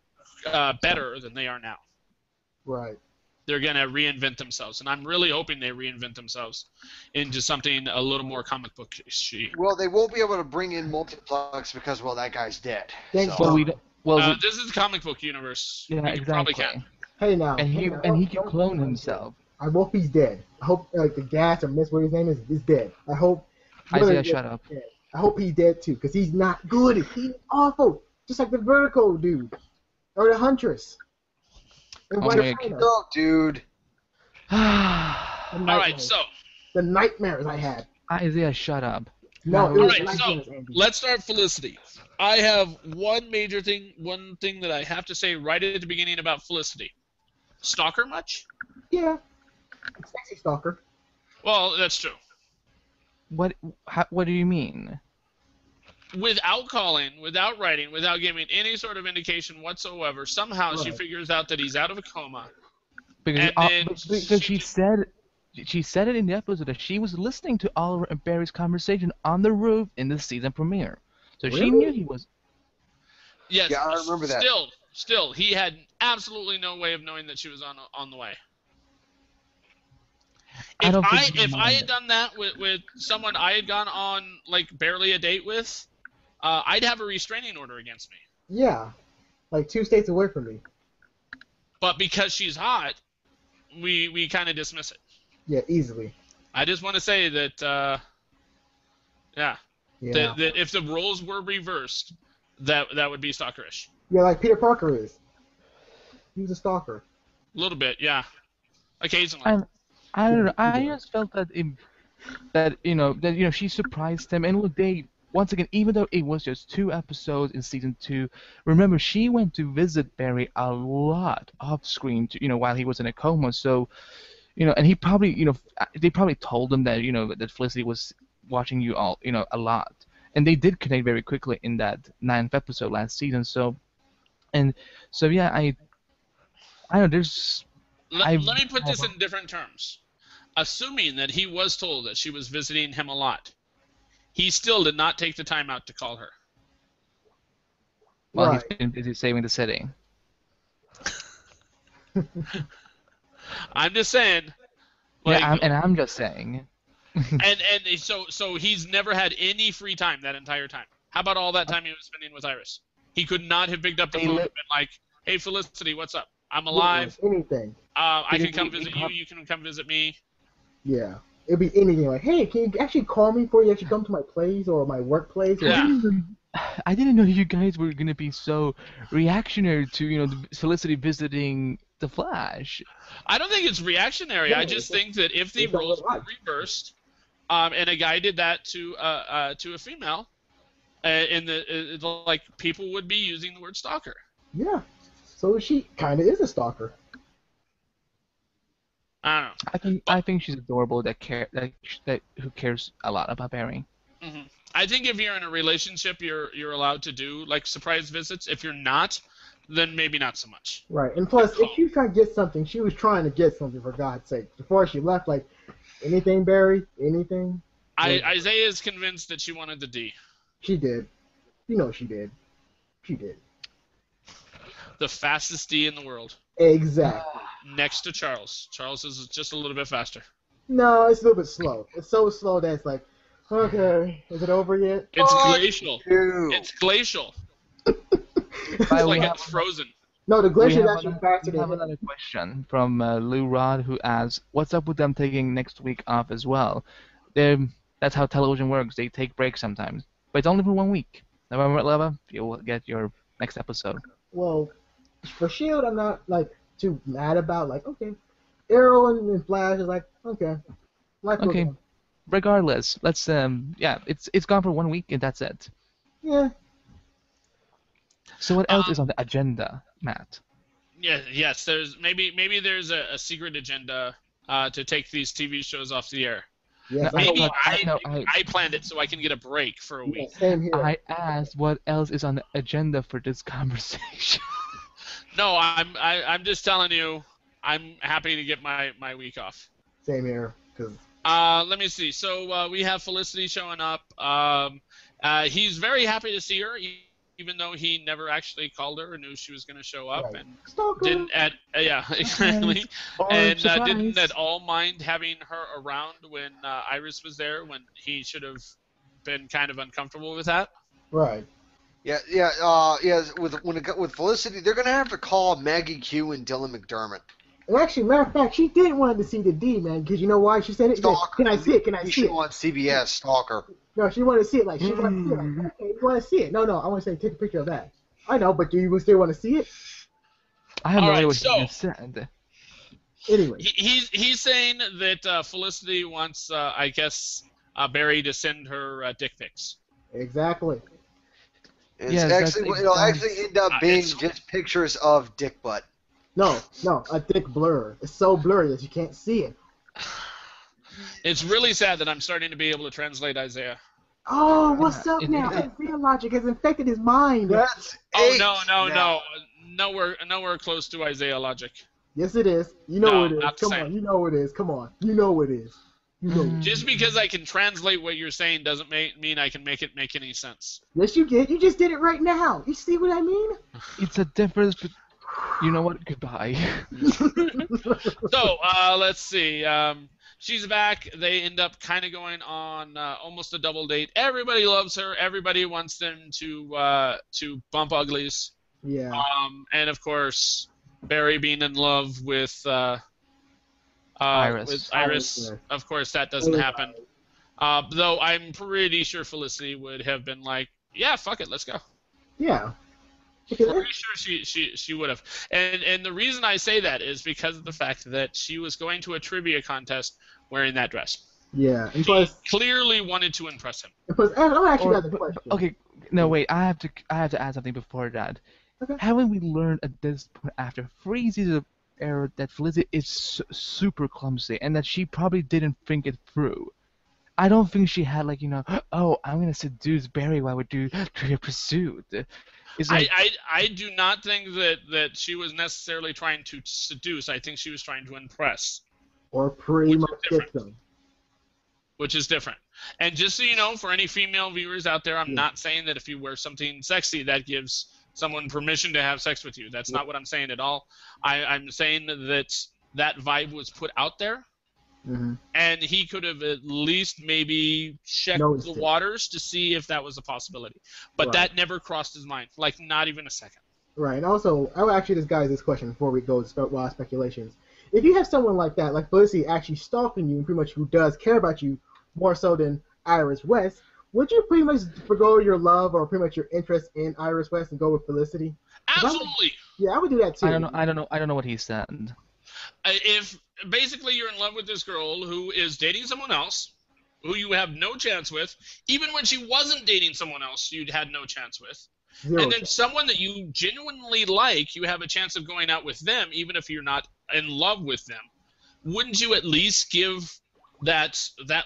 better than they are now. Right. They're going to reinvent themselves, and I'm really hoping they reinvent themselves into something a little more comic book-y. Well, they won't be able to bring in Multiplex because, well, that guy's dead. Thanks, So- Well, we don't. Well, This is the comic book universe. yeah, You probably exactly. can. Hey now. And he hey, now, can don't- clone himself. I hope he's dead. I hope like the gas or miss what his name is dead. I hope. Isaiah, shut up. Dead. I hope he's dead too, because he's not good. He's awful, just like the Vertigo dude or the Huntress. And Oh White my China. No, dude. The All right, nightmares. so The nightmares I had. Isaiah, shut up. No, it All was right, so nightmares, Andy. let's start Felicity. I have one thing that I have to say right at the beginning about Felicity. Stalker much? Yeah. Sexy stalker. Well, that's true. What do you mean? Without calling, without writing, without giving any sort of indication whatsoever, somehow she Right. figures out that he's out of a coma. Because, And then because she she said it in the episode that she was listening to Oliver and Barry's conversation on the roof in the season premiere. So she Really? knew he was. Yes, Yeah, I remember that. Still, he had absolutely no way of knowing that she was on the way. I don't think he If I minded. had done that with someone I had gone on like barely a date with, I'd have a restraining order against me. Yeah. Like 2 states away from me. But because she's hot, we kind of dismiss it. Yeah, easily. I just want to say that, Yeah. that if the roles were reversed, that would be stalkerish. Yeah, like Peter Parker is. He was a stalker. A little bit, yeah. Occasionally. I don't know. I just felt that she surprised him, and look, they once again, even though it was just 2 episodes in season 2, remember she went to visit Barry a lot off screen, while he was in a coma. So, and he probably, they probably told him that that Felicity was watching you all, a lot, and they did connect very quickly in that 9th episode last season. So yeah, I don't know. There's. Let me put this in different terms. Assuming that he was told that she was visiting him a lot, he still did not take the time out to call her. Well, Right. he's been busy saving the city. I'm just saying. Yeah, I'm just saying. and so he's never had any free time that entire time. How about all that time he was spending with Iris? He could not have picked up the phone and been like, "Hey Felicity, what's up? I'm alive. Anything. I can come He- visit he- you. You can come visit me." Yeah. It'd be anything like, hey, can you actually call me before you actually come to my place or my workplace? Or Yeah. I didn't know you guys were gonna be so reactionary to the Felicity visiting the Flash. I don't think it's reactionary. Yeah, I just think that if the it's all roles were right. reversed, and a guy did that to a female, like people would be using the word stalker. Yeah. So she kind of is a stalker. I don't know. I think she's adorable. That who cares a lot about Barry. hmm I think if you're in a relationship, you're allowed to do like surprise visits. If you're not, then maybe not so much. Right. And plus, if she was trying to get something, she was trying to get something, for God's sake. Before she left, like, anything, Barry? Anything? Isaiah is convinced that she wanted the D. She did. You know she did. She did. The fastest D in the world. Exactly. Next to Charles. Charles is just a little bit faster. No, it's a little bit slow. It's so slow that it's like, okay, is it over yet? It's Oh, glacial. Dude. It's glacial. It's It's I like love- it's frozen. No, the We glacier is have actually another, faster we have than him. another question from Lou Rod who asks, "What's up with them taking next week off as well?" They're, that's how television works. They take breaks sometimes, but it's only for 1 week. November 11th, you'll get your next episode. Well, for Shield, I'm not like too mad about. Like, okay, Arrow and Flash is like, okay, life goes Okay. on. Regardless, let's yeah, it's gone for 1 week and that's it. Yeah. So what else Um, is on the agenda, Matt? yes. There's maybe there's a secret agenda to take these TV shows off the air. No, Yes, I hope Maybe not. I planned it so I can get a break for a Yeah, week. same here. I asked what else is on the agenda for this conversation. No, I'm just telling you, I'm happy to get my week off. Same here. Cause Let me see. So we have Felicity showing up. He's very happy to see her, even though he never actually called her or knew she was going to show up, right. and Stalker. didn't yeah, exactly, Or and surprise. didn't at all mind having her around when Iris was there, when he should have been kind of uncomfortable with that. Right. Yeah. With Felicity, they're gonna have to call Maggie Q and Dylan McDermott. And actually, matter of fact, she did want to see the D, man, because you know why she said it? Stalker. Can I see it? Can I see it? Show on CBS, Stalker. No, she wanted to see it. Like, she wanted to see it. Like, okay, you want to see it? No, I want to say, take a picture of that. I know, but do you still want to see it? I have no All idea right, what so- he just said. Anyway. He's saying that Felicity wants, I guess, Barry to send her dick pics. Exactly. Yes, that's It'll actually end up being it's- just pictures of dick butt. No, a thick blur. It's so blurry that you can't see it. It's really sad that I'm starting to be able to translate Isaiah. Oh, what's up it- now? it- Isaiah logic has infected his mind. That's Oh eight no, now. nowhere close to Isaiah logic. Yes, it is. You know No, it is. not the Come same. on, you know it is. Come on, you know it is. You know. Mm. Just because I can translate what you're saying doesn't mean I can make it make any sense. Yes, you did. You just did it right now. You see what I mean? It's a difference. You know what? Goodbye. So let's see. She's back. They end up kind of going on almost a double date. Everybody loves her. Everybody wants them to bump uglies. Yeah. And of course, Barry being in love with Iris. With Iris. Iris. Of course, that doesn't happen. Though I'm pretty sure Felicity would have been like, "Yeah, fuck it, let's go." Yeah. Because Pretty sure she would have. And the reason I say that is because of the fact that she was going to a trivia contest wearing that dress. yeah. And She plus, clearly wanted to impress him. I'm actually Or- got the question. Okay, no wait. I have to add something before that. Okay. Haven't we learned at this point after 3 seasons of Arrow that Felicity is super clumsy and that she probably didn't think it through? I don't think she had like oh, I'm gonna seduce Barry while we do Trivia Pursuit. It's like, I do not think that she was necessarily trying to seduce. I think she was trying to impress, Or pretty Which is much different. get them. which is different. And just so you know, for any female viewers out there, I'm Yeah. not saying that if you wear something sexy that gives someone permission to have sex with you. That's not what I'm saying at all. I'm saying that vibe was put out there, Mm-hmm. and he could have at least maybe checked Noticed the it. waters to see if that was a possibility. But Right. that never crossed his mind, like not even a second. Right. And also, I will actually disguise this question before we go to start wild speculations. If you have someone like that, like Felicity, actually stalking you, and pretty much who does care about you more so than Iris West, would you pretty much forgo your love or pretty much your interest in Iris West and go with Felicity? Absolutely. Yeah, I would do that too. I don't know what he said. If basically you're in love with this girl who is dating someone else, who you have no chance with, even when she wasn't dating someone else, you'd had no chance with, Zero and then chance. someone that you genuinely like, you have a chance of going out with them, even if you're not in love with them. Wouldn't you at least give that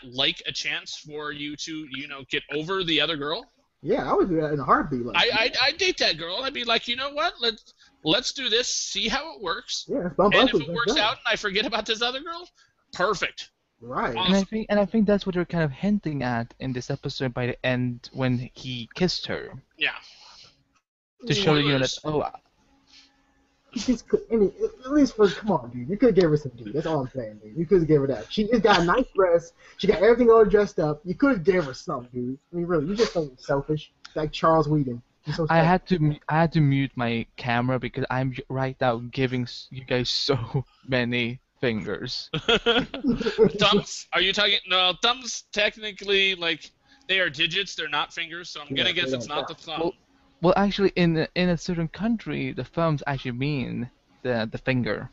like a chance for you to get over the other girl? Yeah, I would do that in a heartbeat. Like, I'd date that girl. I'd be like, you know what? Let's do this. See how it works. yeah, bump And uglies, if it let's works go. out and I forget about this other girl, perfect. Right. And I think that's what they're kind of hinting at in this episode by the end when he kissed her Yeah. to show that Spoilers. You just could, at least for, come on, dude. You could give her some D. That's all I'm saying, dude. You could have gave her that. She just got a nice dress. She got everything all dressed up. You could have gave her something, dude. I mean, really, you just so selfish. Like Charles Whedon. He's so I special. had to mute my camera because I'm right now giving you guys so many fingers. Thumbs? Are you talking? No, thumbs technically like they are digits. They're not fingers. So I'm Yeah, gonna they guess it's don't not the count. thumb. Well, actually, in a certain country, the thumbs actually mean the finger.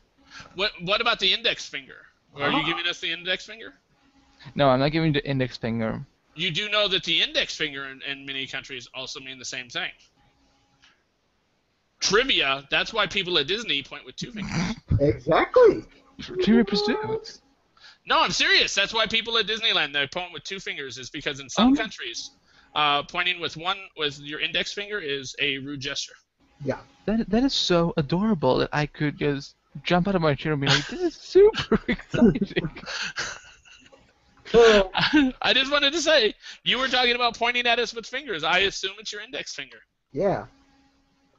What about the index finger? Are you giving us the index finger? No, I'm not giving the index finger. You do know that the index finger in many countries also mean the same thing. Trivia. That's why people at Disney point with 2 fingers. Exactly. Trivia Pursuit. No, I'm serious. That's why people at Disneyland they point with 2 fingers is because in some countries, pointing with your index finger is a rude gesture. Yeah. That is so adorable that I could just jump out of my chair and be like, this is super exciting. I just wanted to say, you were talking about pointing at us with fingers. I assume it's your index finger. Yeah.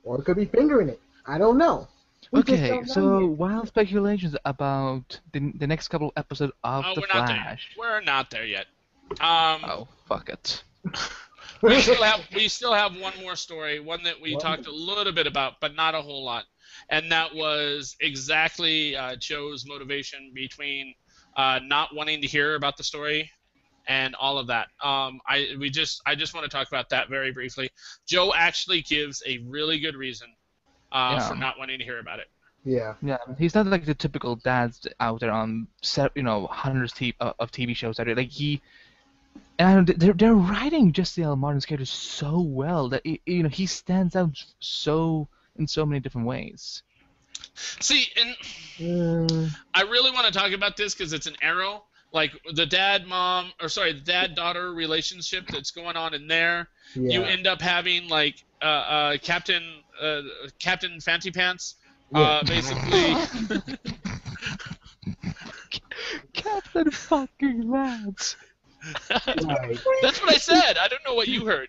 Or it could be fingering it. I don't know. We just Okay, don't know so yet. wild speculations about the next couple episodes of The We're not there yet. Flash. We're not there yet. Oh, fuck it. We still have one more story, one that we talked a little bit about, but not a whole lot, and that was exactly Joe's motivation between not wanting to hear about the story and all of that. I just want to talk about that very briefly. Joe actually gives a really good reason for not wanting to hear about it. Yeah. Yeah, he's not like the typical dads out there on hundreds of TV shows out there. Like and they're writing Jesse L. Martin's character so well that he stands out in so many different ways. See, and I really want to talk about this because it's an Arrow, like the dad-daughter relationship that's going on in there. Yeah. You end up having like Captain Fancy Pants, Yeah. basically. Captain fucking Lance. Right. That's what I said. I don't know what you heard.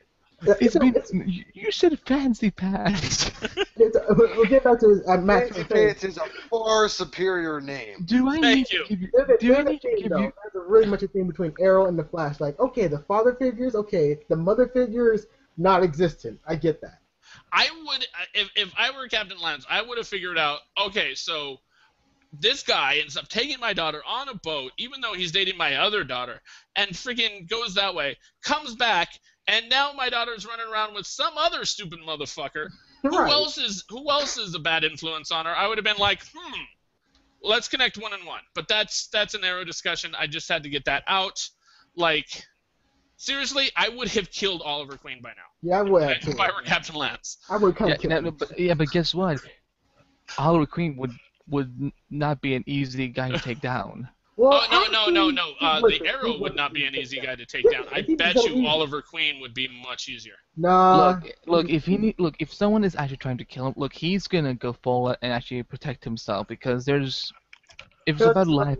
You said fancy pants. We'll get back to his Max. Fancy Pants is a far superior name. Do I Thank need you. to give you? There's a really much a theme between Arrow and the Flash. Like, okay, the father figures, okay, the mother figures, not existent. I get that. I would, if I were Captain Lance, I would have figured out, okay, so this guy ends up taking my daughter on a boat, even though he's dating my other daughter, and freaking goes that way, comes back, and now my daughter's running around with some other stupid motherfucker. Right. Who else is a bad influence on her? I would have been like, let's connect one and one. But that's an Arrow discussion. I just had to get that out. Like, seriously, I would have killed Oliver Queen by now. Yeah, I would If I were Captain Lance. I would kind of kill him. But guess what? Oliver Queen would not be an easy guy to take down. Well, No. The Arrow would not be an easy guy to take down. I bet you Oliver Queen would be much easier. Nah. Look, if someone is actually trying to kill him, look, he's gonna go forward and actually protect himself because if it's about life.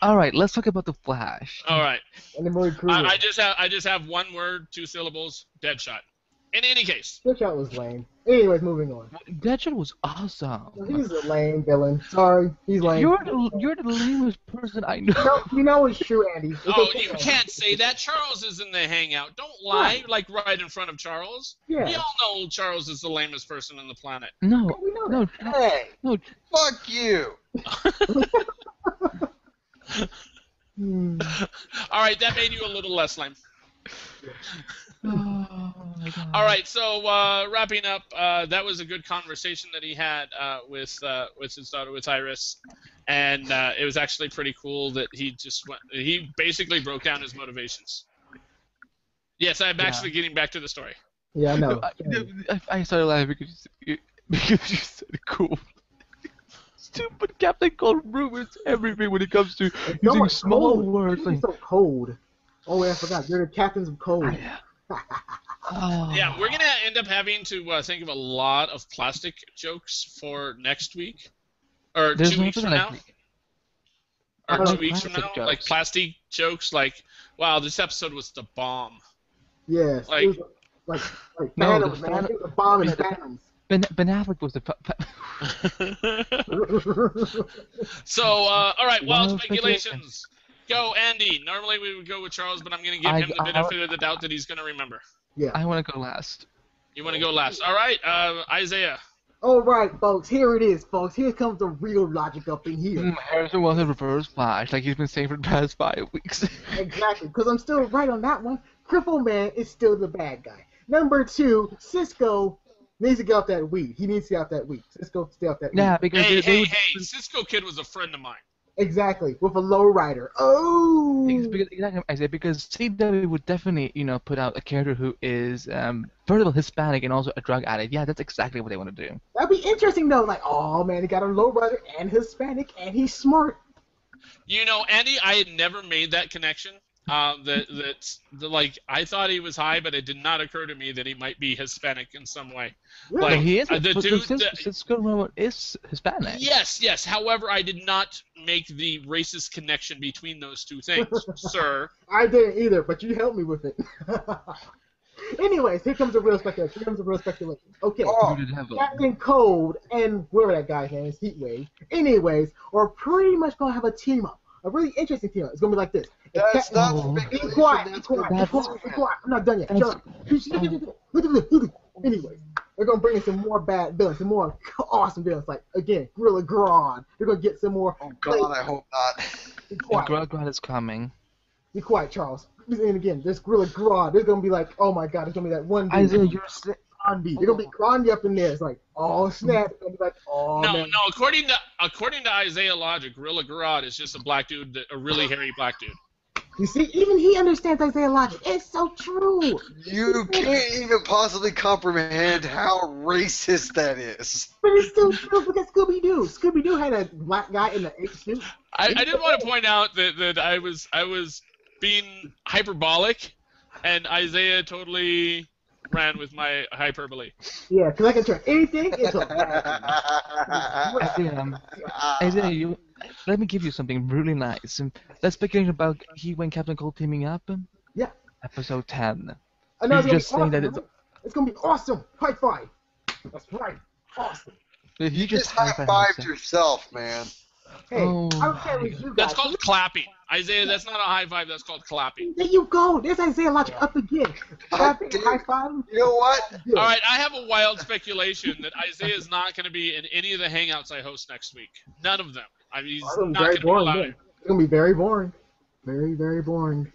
All right, let's talk about the Flash. All right. And then Marie Kruger. I just have one word, 2 syllables, Deadshot. In any case. Deadshot was lame. Anyways, moving on. Deadshot was awesome. He's a lame villain. Sorry, he's lame. You're the lamest person I know. No, you know it's true, Andy. It's okay, You Andy. can't say that. Charles is in the hangout. Don't lie, like right in front of Charles. Yeah. We all know Charles is the lamest person on the planet. No, We know no, Hey, no. fuck you. All right, that made you a little less lame. Oh my God. All right, so wrapping up, that was a good conversation that he had with his daughter, with Iris, and it was actually pretty cool that he basically broke down his motivations. Yes, I'm actually getting back to the story. Yeah, I know. I started laughing because you said cool. Stupid Captain Cold ruins everything when it comes to using small words. He's so cold. Oh wait, I forgot. You're the captains of cold. Yeah, we're gonna end up having to think of a lot of plastic jokes for next week, or There's 2 weeks from now, or Oh, 2 weeks from now, plastic jokes. like plastic jokes, like, wow, this episode was the bomb. Yes. Like- It was like No, Phantoms, the man. It was a bomb in Phantoms. Ben Affleck was the. So, all right, wild Wild speculations. Go, Andy. Normally we would go with Charles, but I'm going to give him the benefit of the doubt that he's going to remember. Yeah. I want to go last. You want to go last? All right, Isaiah. All right, folks. Here it is, folks. Here comes the real logic up in here. Harrison wants a reverse flash, like he's been saying for the past 5 weeks. Exactly, because I'm still right on that one. Cripple Man is still the bad guy. Number 2, Cisco needs to get off that weed. He needs to get off that weed. Cisco, stay off that weed. Yeah, because Hey, Cisco Kid was a friend of mine. Exactly, with a lowrider. Oh! Exactly, I said because CW would definitely, put out a character who is, first of all, Hispanic and also a drug addict. Yeah, that's exactly what they want to do. That'd be interesting, though. Like, oh, man, he got a lowrider and Hispanic and he's smart. Andy, I had never made that connection. I thought he was high, but it did not occur to me that he might be Hispanic in some way. Really? He is. The dude, Cisco Remote is Hispanic. Yes. However, I did not make the racist connection between those two things, sir. I didn't either, but you helped me with it. Anyways, here comes the real speculation. Okay, Captain Cold and whoever that guy's name is, Heatwave. Anyways, we're pretty much gonna have a team up. A really interesting team up. It's gonna be like this. That's not Be quiet. I'm not done yet. Shut up. Anyways, they're gonna bring in some more bad villains, some more awesome villains. Like again, Gorilla Grodd. They're gonna get some more. Oh God, I hope not. Be quiet. Gorilla Grodd is coming. Be quiet, Charles. And again, this Gorilla Grodd. There's gonna be like, oh my God, there's gonna be that one dude. Isaiah, you're Grandy. They're gonna be Grandy up in there. It's like, oh snap. It's gonna be like, oh man. No. According to Isaiah logic, Gorilla Grodd is just a black dude, a really hairy black dude. You see, even he understands Isaiah logic. It's so true. You can't even possibly comprehend how racist that is. But it's still true because Scooby-Doo. Scooby-Doo had a black guy in the 8 suit. I did want to point out that I was being hyperbolic, and Isaiah totally ran with my hyperbole. Yeah, because I can turn anything into a Isaiah, let me give you something really nice. Let's begin about he and Captain Cold teaming up. Yeah. Episode 10. I know Just saying that it's gonna be awesome. High five. That's right. Awesome. You just high-fived yourself, man. Hey, I don't care what you guys. That's called clapping. Isaiah, that's not a high five, that's called clapping. There you go. There's Isaiah logic up again. Clapping, high five. You know what? All right, I have a wild speculation that Isaiah is not going to be in any of the hangouts I host next week. None of them. I mean, he's not going to be allowed. It's going to be very boring. Very, very boring.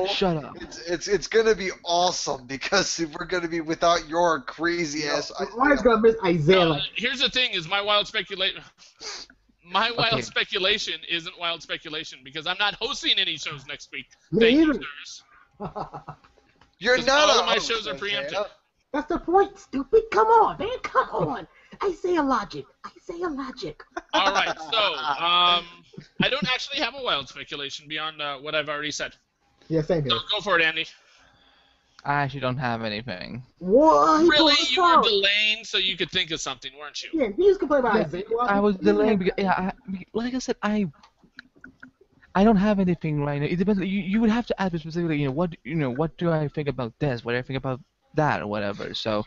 Shut up. It's going to be awesome because we're going to be without your crazy ass. Everyone's going to miss Isaiah. Here's the thing: is my wild speculation. My wild speculation isn't wild speculation because I'm not hosting any shows next week. Thank you, sirs. You're not. All of my shows are preempted. That's the point, stupid. Come on, man. Come on. Isaiah logic. All right, so I don't actually have a wild speculation beyond what I've already said. Yeah, same here. So go for it, Andy. I actually don't have anything. What? Really? You were delaying so you could think of something, weren't you? Yeah, you just complain about Isaiah. I was delaying because, like I said, I don't have anything right now. It depends. You would have to ask me specifically. What do I think about this? What do I think about that, or whatever. So,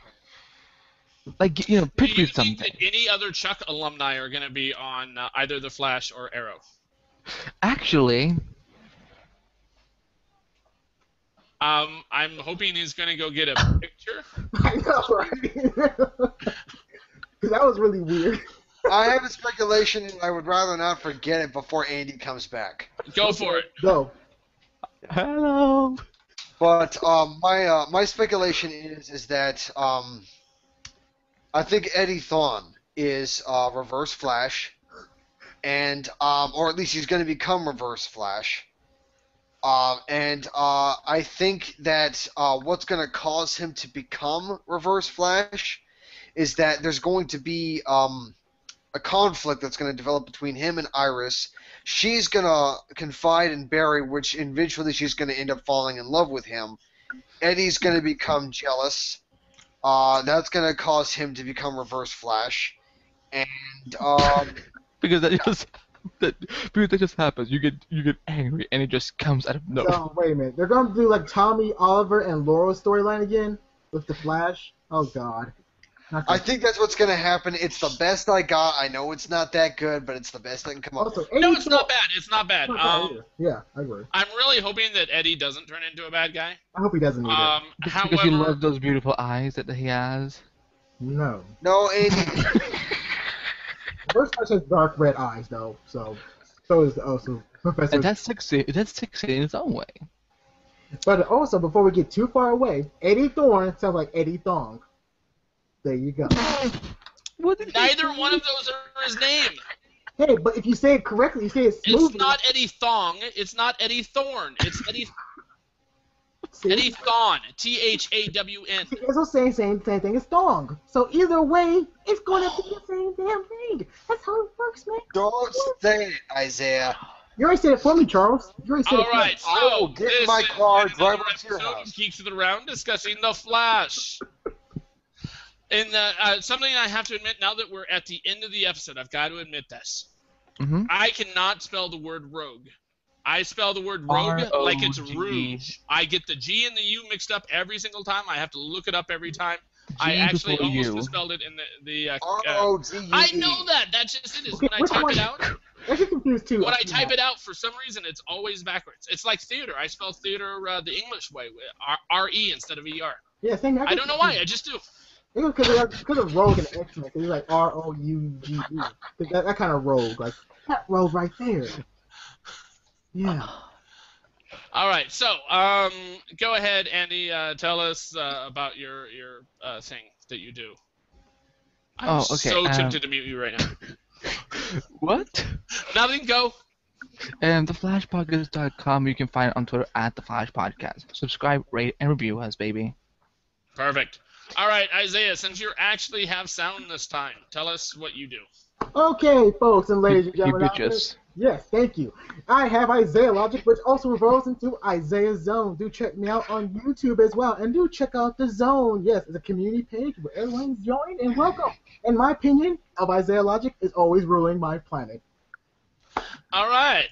like, pitch me Do you something. think that any other Chuck alumni are going to be on either The Flash or Arrow? Actually. I'm hoping he's going to go get a picture. I know, right? That was really weird. I have a speculation, and I would rather not forget it before Andy comes back. Go for it. Go. Hello. But my speculation is that I think Eddie Thawne is Reverse Flash, and or at least he's going to become Reverse Flash. I think that what's going to cause him to become Reverse Flash is that there's going to be a conflict that's going to develop between him and Iris. She's going to confide in Barry, which eventually she's going to end up falling in love with him. Eddie's going to become jealous. That's going to cause him to become Reverse Flash. And because that just happens. You get angry and it just comes out of nowhere. No, wait a minute. They're gonna do like Tommy, Oliver, and Laurel's storyline again with the Flash. Oh God. Not I good. think that's what's gonna happen. It's the best I got. I know it's not that good, but it's the best I can come up Also, with. No, Eddie it's not Thorne- bad. It's not bad. not bad either. Yeah, I agree. I'm really hoping that Eddie doesn't turn into a bad guy. I hope he doesn't either. Because you However, love those beautiful eyes that he has. No. No, Andy. First Flash has dark red eyes though, so is also Professor. And that's sexy. That's sexy in its own way. But also, before we get too far away, Eddie Thorne sounds like Eddie Thong. There you go. What did he neither say? one of those are his name. Hey, but if you say it correctly, you say it smoothly. It's not Eddie Thong. It's not Eddie Thorne. It's Eddie See? Eddie Thawne. T-H-A-W-N. It's also saying same thing as Thong. So either way, it's going to be the same damn thing. That's how it works, man. Don't say it, Isaiah. You already said it for me, Charles. You already said All it for right, me. so I will get in this my is car, another drive up to your episode house. of Geeks of the Round discussing The Flash. And something I have to admit, now that we're at the end of the episode, I've got to admit this. Mm-hmm. I cannot spell the word rogue. I spell the word rogue like it's R-O-G-E. rouge. I get the G and the U mixed up every single time. I have to look it up every time. I actually before almost U. misspelled it in the R-O-G-E. I know that. That's just it. Is Okay, when I which type one? it out. I get confused too. When I type it out, for some reason, it's always backwards. It's like theater. I spell theater the English way, R-E instead of E-R. Yeah, same. I don't know why. I just do. Because of Rogue and X-Men. It's like R-O-U-G-E. That kind of Rogue, like that Rogue right there. Yeah. All right. So, go ahead, Andy. Tell us about your thing that you do. I'm Oh, okay, so tempted to mute you right now. What? Nothing. Go. TheFlashPodcast.com. You can find it on Twitter at The Flash Podcast. Subscribe, rate, and review us, baby. Perfect. All right, Isaiah. Since you actually have sound this time, tell us what you do. Okay, folks and ladies and You gentlemen. out there. bitches. Yes, thank you. I have Isaiah Logic, which also revolves into Isaiah Zone. Do check me out on YouTube as well, and do check out the Zone. Yes, it's a community page where everyone's joined and welcome. In my opinion, of Isaiah Logic is always ruling my planet. All right.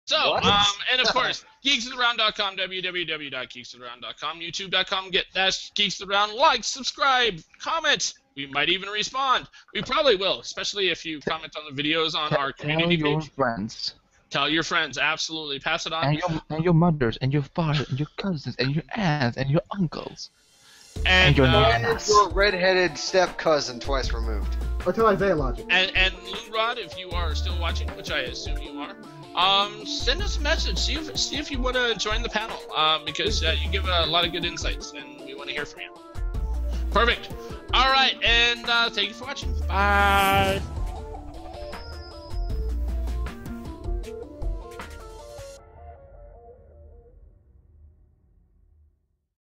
So, What? and of course, geeksoftheround.com, www.geeksoftheround.com, youtube.com, get-geeksoftheround, like, subscribe, comment. We might even respond. We probably will, especially if you comment on the videos on our Tell community your page. friends. Tell your friends, absolutely. Pass it on. And your mothers, and your fathers, and your cousins, and your aunts, and your uncles. And your And nanas. your redheaded step cousin twice removed. Or tell Isaiah Logic. and Lurod, if you are still watching, which I assume you are, send us a message. See if you want to join the panel, because you give a lot of good insights, and we want to hear from you. Perfect. All right, and thank you for watching. Bye.